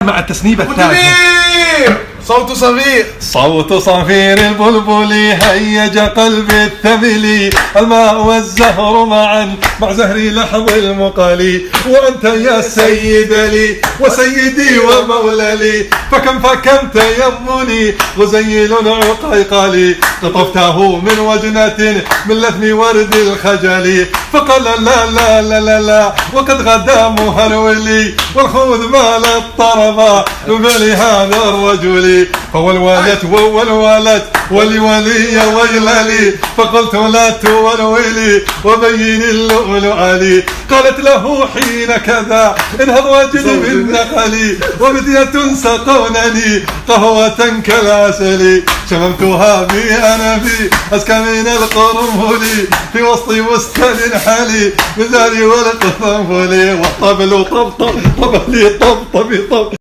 مع التسنيبة الثالثة. وتمير صوت صفير، صوت صفير البلبل هيج قلبي الثملي، الماء والزهر معا مع زهري لحظ المقالي، وأنت يا سيد لي وسيدي ومولى لي، فكم تيمني غزيل عقيقلي، قطفته من وجنة من لثم ورد الخجل، فقال لا لا لا لا لا وقد غدا مهرولي، والخوذ مال الطربة بلهذا الرجل، فهو الوالد وهو الولد ولولي ويللي، فقلت لا تولولي وبين اللؤلؤ لي، قالت له حين كذا انهض واجد بالنقل، وبدية سقونني قهوة كالعسل، شممتها بأنفي أزكى من القرنفل، في وسط بستان حالي بالزهر والقرنفل، والطبل طب طب طب لي طب طب طب.